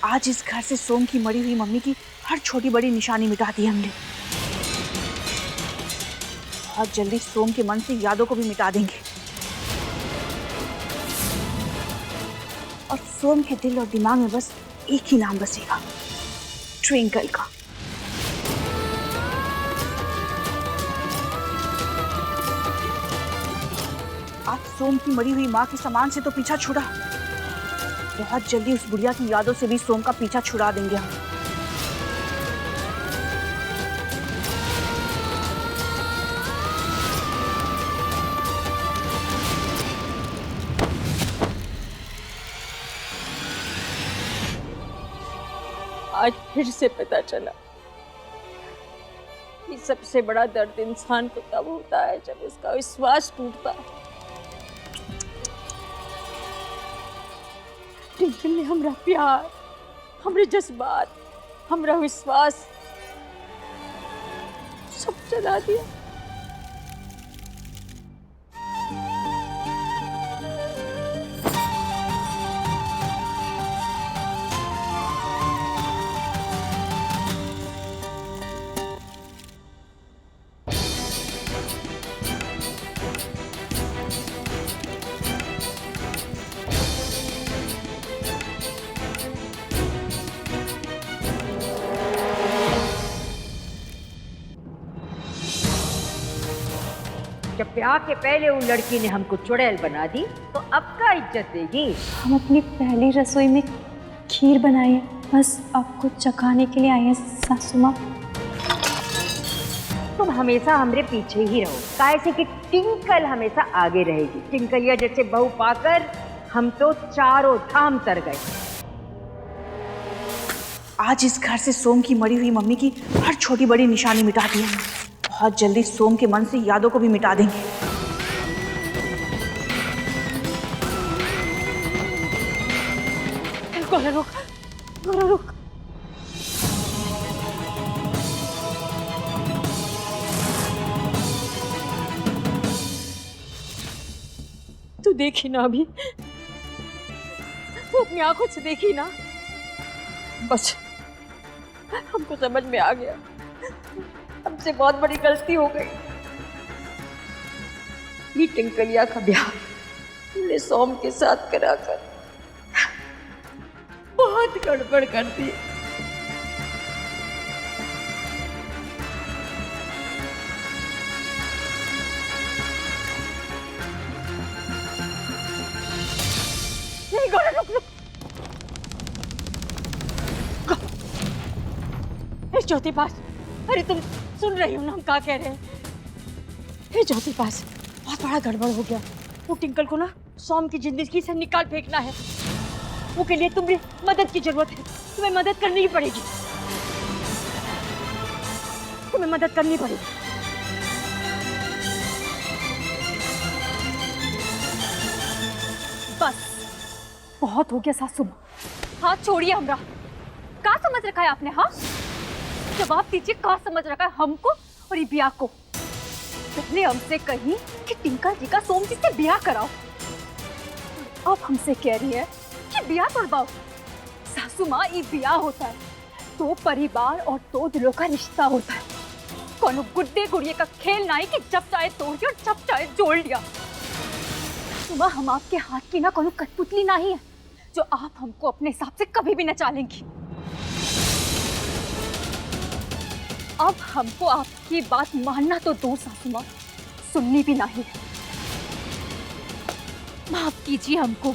आज इस घर से सोम की मरी हुई मम्मी की हर छोटी बड़ी निशानी मिटा दी हमने। बहुत जल्दी सोम के मन से यादों को भी मिटा देंगे और सोम के दिल और दिमाग में बस एक ही नाम बसेगा, ट्विंकल का। आज सोम की मरी हुई माँ के सामान से तो पीछा छुड़ा, बहुत जल्दी उस बुढ़िया की यादों से भी सोम का पीछा छुड़ा देंगे हम। आज फिर से पता चला कि सबसे बड़ा दर्द इंसान को तब होता है जब उसका विश्वास टूटता है। ट्विंकल ने हमरा प्यार, हमरे जज्बात, हमरा विश्वास सब जला दिया। जब ब्याह के पहले वो लड़की ने हमको चुड़ैल बना दी तो अब का इज्जत देगी। हम अपनी पहली रसोई में खीर बनाई है, बस आपको चखाने के लिए आई हैं सासू माँ। तुम हमेशा हमरे पीछे ही रहो, काहे से कि टिंकल हमेशा आगे रहेगी। टिंकलिया जैसे बहू पाकर हम तो चारों धाम तर गए। आज इस घर से सोम की मरी हुई मम्मी की हर छोटी बड़ी निशानी मिटा दी हमने। बहुत जल्दी सोम के मन से यादों को भी मिटा देंगे। गोरा रुक, गोरा रुक। तू देखी ना अभी, तू अपनी आंखों से देखी ना। बस हमको समझ में आ गया, हमसे बहुत बड़ी गलती हो गई। ये टिंकलिया का ब्याह तुमने सोम के साथ कराकर बहुत गड़बड़ कर दी। नहीं गोरा रुक रुक। ज्योति पास, अरे तुम सुन रही हो ना हम क्या कह रहे हैं? हे ज्योति पास, बहुत बड़ा गड़बड़ हो गया। वो टिंकल को ना सोम की जिंदगी से निकाल फेंकना है। वो के लिए तुम्हें मदद की जरूरत है, तुम्हें मदद करनी ही पड़ेगी। तुम्हें मदद करनी पड़ेगी। बस बहुत हो गया सासू माँ, हाथ छोड़िए हमरा। क्या समझ रखा है आपने? हाँ, जवाब दीजिए, क्या समझ रखा है हमको और ये ब्याह को? पहले हमसे कही कि टिंकल जी का सोम जी से ब्याह कराओ, अब हमसे कह रही है कि ब्याह तोड़वाओ। सासू माँ, ये ब्याह होता है दो परिवार और दो दिलों का रिश्ता होता है। कोनो गुड्डे गुड़िए का खेल नहीं कि जब चाहे तोड़ दिया और जब चाहे जोड़ लिया। सुबह हम आपके हाथ की ना कोनो कठपुतली नहीं है जो आप हमको अपने हिसाब से कभी भी नचा लेंगी। अब हमको आपकी बात मानना तो दूर सासू माँ, सुननी भी नहीं है। माफ कीजिए हमको।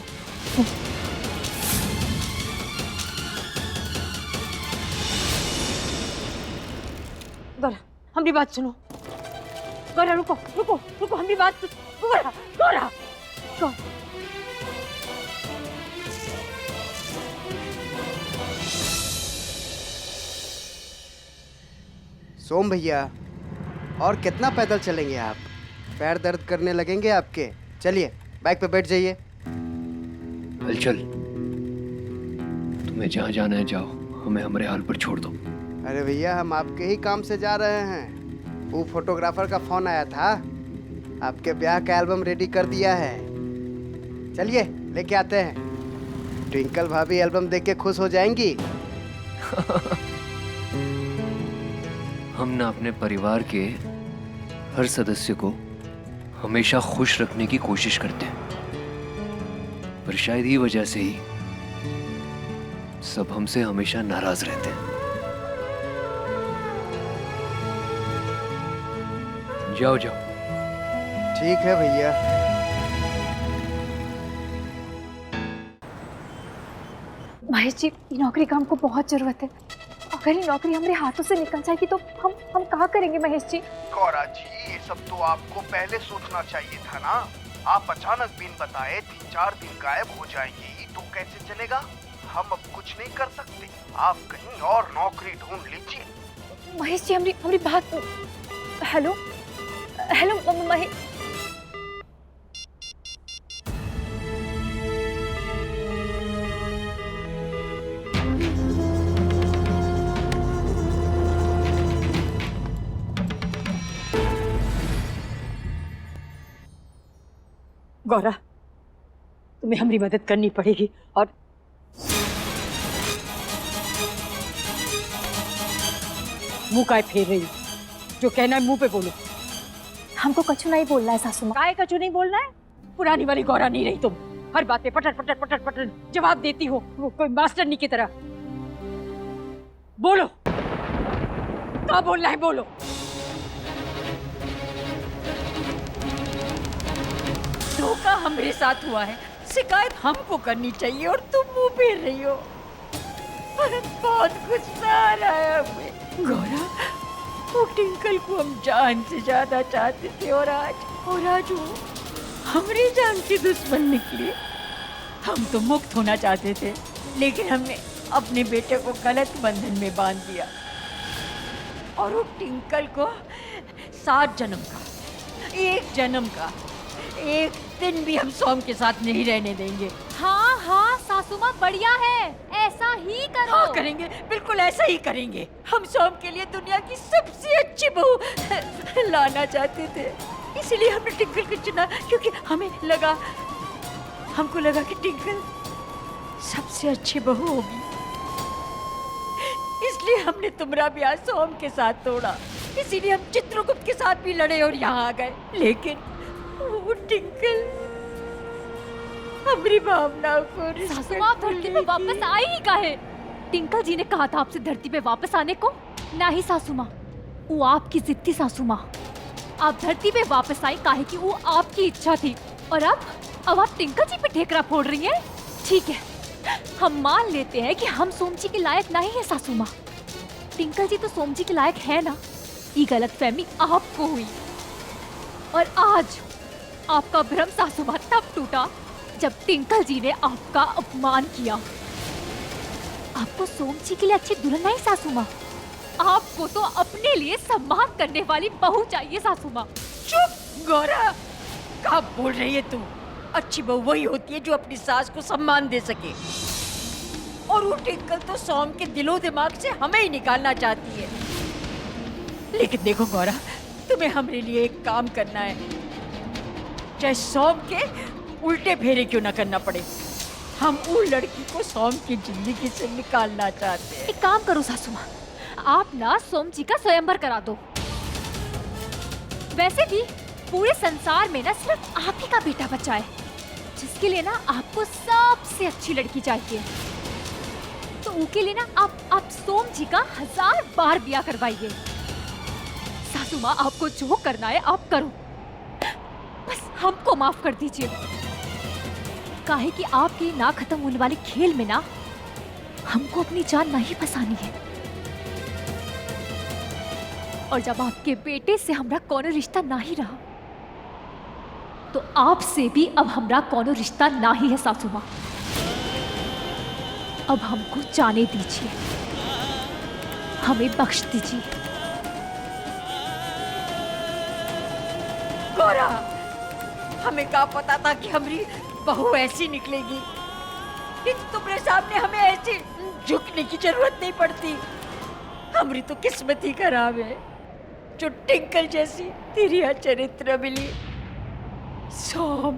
गोरा, हमारी बात सुनो। गोरा रुको रुको रुको, हमारी बात सुनो। गोरा गोरा गोरा। सोम भैया, और कितना पैदल चलेंगे आप? पैर दर्द करने लगेंगे आपके। चलिए बाइक पे बैठ जाइए। हलचल, तुम्हें जहाँ जाना है जाओ, हमें हमारे हाल पर छोड़ दो। अरे भैया, हम आपके ही काम से जा रहे हैं। वो फोटोग्राफर का फोन आया था, आपके ब्याह का एल्बम रेडी कर दिया है। चलिए लेके आते हैं। ट्विंकल भाभी एल्बम देख के खुश हो जाएंगी। हम ना अपने परिवार के हर सदस्य को हमेशा खुश रखने की कोशिश करते हैं, पर शायद ही वजह से ही सब हमसे हमेशा नाराज रहते हैं। जाओ जाओ। ठीक है भैया। महेश जी, ये नौकरी का हमको बहुत जरूरत है। अगर ये नौकरी हमारे हाथों से निकल जाएगी तो हम कहाँ करेंगे महेश जी? गौरा जी, ये सब तो आपको पहले सोचना चाहिए था ना। आप अचानक बिन बताए 3-4 दिन गायब हो जाएंगी तो कैसे चलेगा? हम अब कुछ नहीं कर सकते। आप कहीं और नौकरी ढूंढ लीजिए। महेश जी, हमारी बात। Hello hello Mahesh. गौरा, तुम्हें हमारी मदद करनी पड़ेगी। और मुंह काय फेर रही हो? जो कहना है मुंह पे बोलो। हमको कछु नहीं बोलना है सासू माँ। काय कछु नहीं बोलना है? पुरानी वाली गौरा नहीं रही तुम। हर बात पे पटट पटट पटट पटट जवाब देती हो, वो कोई मास्टरनी की तरह। बोलो, क्या बोलना है बोलो। धोखा हमारे साथ हुआ है, शिकायत हमको करनी चाहिए और तुम मुंह फेर रही हो। बहुत गुस्सा आ रहा है हमें। गौरा, वो टिंकल को हम जान से ज्यादा चाहते थे और आज वो हमारी जान की दुश्मन निकली। हम तो मुक्त होना चाहते थे, लेकिन हमने अपने बेटे को गलत बंधन में बांध दिया। और वो टिंकल को 7 जन्म का, 1 जन्म का, एक दिन भी हम सोम के साथ नहीं रहने देंगे। हाँ हाँ सासू माँ, बढ़िया है, ऐसा ही करो। हाँ करेंगे, बिल्कुल ऐसा ही करेंगे। हम सोम के लिए दुनिया की सबसे अच्छी बहू लाना चाहते थे, इसलिए हमने टिंकल को चुना, क्योंकि हमको लगा कि टिंकल सबसे अच्छी बहू होगी। इसलिए हमने तुम्हारा ब्याह सोम के साथ तोड़ा। इसीलिए हम चित्रगुप्त के साथ भी लड़े और यहाँ आ गए। लेकिन वो टिंकल हमारी भावनाओं को सासू माँ, धरती पे वापस आई ही काहे? टिंकल जी ने कहा था आपसे धरती पे वापस आने को। नहीं सासू माँ, वो आपकी जिद थी सासू माँ। आप धरती पे वापस आई काहे कि वो आपकी इच्छा थी। और अब आप टिंकल जी पे ठेकरा फोड़ रही हैं। ठीक है, हम मान लेते हैं कि हम सोमजी के लायक नहीं है सासू माँ। टिंकल जी तो सोमजी के लायक है ना। ये गलतफहमी आपको हुई और आज आपका भ्रम सासू माँ तब टूटा जब टिंकल जी ने आपका अपमान किया। आपको सोमजी के लिए अच्छी दुल्हन नहीं सासू माँ, आपको तो अपने लिए सम्मान करने वाली बहू चाहिए सासू माँ। चुप गौरा, क्या बोल रही है तू? अच्छी बहू वही होती है जो अपनी सास को सम्मान दे सके। और वो टिंकल तो सोम के दिलो दिमाग से हमें ही निकालना चाहती है। लेकिन देखो गौरा, तुम्हें हमारे लिए एक काम करना है, चाहे सोम के उल्टे फेरे क्यों ना करना पड़े। हम उन लड़की को सोम की जिंदगी से निकालना चाहते हैं। एक काम करो सासू माँ, आप ना सोम जी का स्वयंवर करा दो। वैसे भी पूरे संसार में ना सिर्फ आप ही का बेटा बचा है, जिसके लिए ना आपको सबसे अच्छी लड़की चाहिए। तो उसके लिए ना आप सोम जी का 1000 बार ब्याह करवाइए। सासू माँ, आपको जो करना है आप करो, बस हमको माफ कर दीजिए। काहे कि आपकी ना खत्म होने वाले खेल में ना हमको अपनी जान नहीं फंसानी है। और जब आपके बेटे से हमरा कोनो रिश्ता नहीं रहा, तो आपसे भी अब हमरा कोनो रिश्ता नहीं है सासू माँ। अब हमको जाने दीजिए, हमें बख्श दीजिए। गौरा, हमें क्या पता था कि हमारी बहू ऐसी निकलेगी। तुम्हारे सामने हमें ऐसे झुकने की जरूरत नहीं पड़ती। हमारी तो किस्मत ही खराब है जो टिंकल जैसी तिरिया चरित्र मिली। सोम,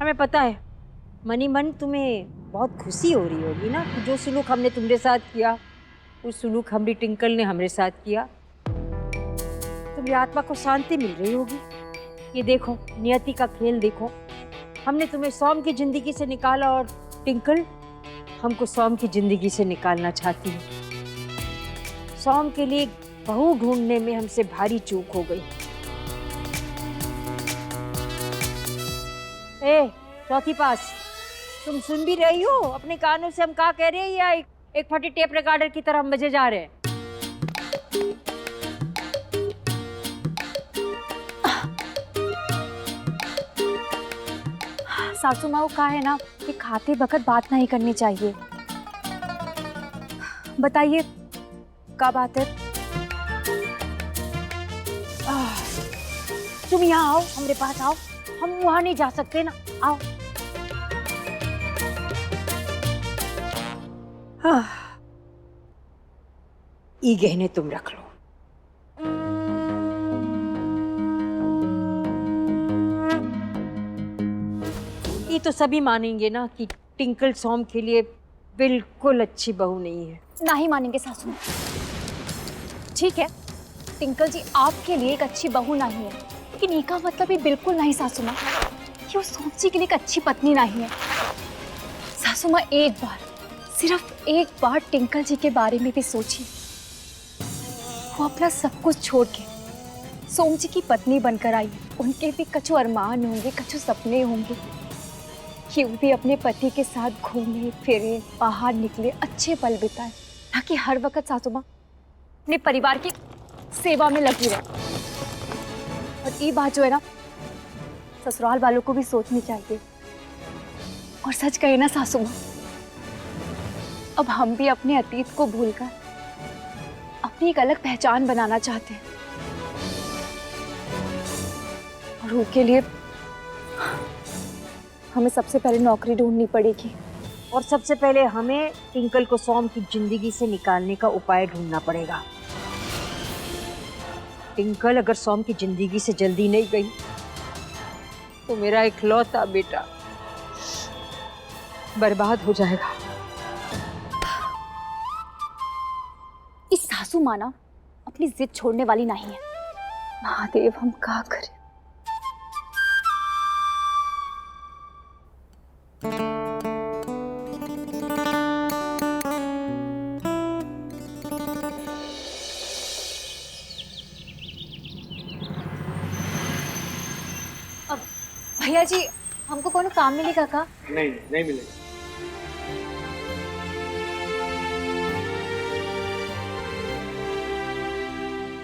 हमें पता है मनी मन तुम्हें बहुत खुशी हो रही होगी ना कि जो सुलूक हमने तुम्हारे साथ किया वो सुलूक हमारी टिंकल ने हमारे साथ किया। तुम्हारी आत्मा को शांति मिल रही होगी। ये देखो नियति का खेल देखो, हमने तुम्हें सौम की जिंदगी से निकाला और टिंकल हमको सौम की जिंदगी से निकालना चाहती है। सौम के लिए बहू ढूंढने में हमसे भारी चूक हो गई। ए चौथी पास, तुम सुन भी रही हो अपने कानों से हम क्या कह रहे हैं या एक फटी टेप रिकॉर्डर की तरह हम बजे जा रहे हैं? सासू माँ को कहा है ना कि खाते वक्त बात नहीं करनी चाहिए। बताइए क्या बात है? तुम यहाँ आओ, हमारे पास आओ, हम वहां नहीं जा सकते ना, आओ। ये गहने तुम रख लो। ये तो सभी मानेंगे ना कि टिंकल सौम के लिए बिल्कुल अच्छी बहू नहीं है। नहीं मानेंगे सासू माँ। ठीक है, टिंकल जी आपके लिए एक अच्छी बहू नहीं है, लेकिन ये का मतलब ये बिल्कुल नहीं सासू माँ कि वो सोम जी के लिए एक अच्छी पत्नी नहीं है। सासू माँ एक बार, सिर्फ एक बार टिंकल जी के बारे में भी सोचिए। वो अपना सब कुछ छोड़ के सोम जी की पत्नी बनकर आई। उनके भी कछु अरमान होंगे, कछु सपने होंगे कि वो भी अपने पति के साथ घूमे फिरे, बाहर निकले, अच्छे पल बिताए, ताकि हर वक्त सासू माँ अपने परिवार की सेवा में लगी रहे। और ये बात जो है ना ससुराल वालों को भी सोचनी चाहिए। और सच कहे ना सासू माँ, अब हम भी अपने अतीत को भूलकर अपनी एक अलग पहचान बनाना चाहते हैं। और उसके लिए हमें सबसे पहले नौकरी ढूंढनी पड़ेगी। और सबसे पहले हमें टिंकल को सौम की जिंदगी से निकालने का उपाय ढूंढना पड़ेगा। टिंकल अगर सौम की जिंदगी से जल्दी नहीं गई तो मेरा इकलौता बेटा बर्बाद हो जाएगा। इस सासू माँ ना अपनी जिद छोड़ने वाली नहीं है। महादेव हम क्या करें? अब भैया जी हमको कोनो काम मिलेगा का? नहीं नहीं मिलेगा।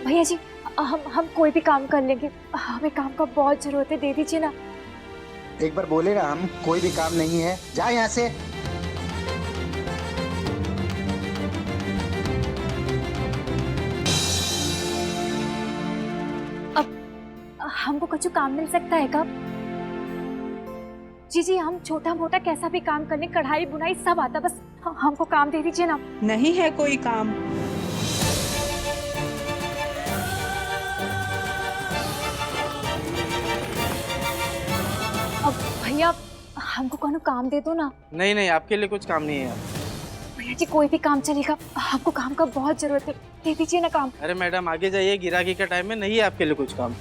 भैया जी हम कोई भी काम कर लेंगे, हमें काम का बहुत जरूरत है, दे दीजिए ना। एक बार बोले ना हम, कोई भी काम नहीं है, जा यहाँ से। अब हमको कुछ काम मिल सकता है क्या? जी जी हम छोटा मोटा कैसा भी काम करने, कढ़ाई बुनाई सब आता, बस हमको काम दे दीजिए ना। नहीं है कोई काम। अब भैया हमको कोनो काम दे दो ना। नहीं नहीं, आपके लिए कुछ काम नहीं है। भैया जी कोई भी काम चलेगा, हमको काम का बहुत जरूरत है, दे दीजिए ना काम। अरे मैडम आगे जाइए, गिराकी का टाइम है, नहीं है आपके लिए कुछ काम।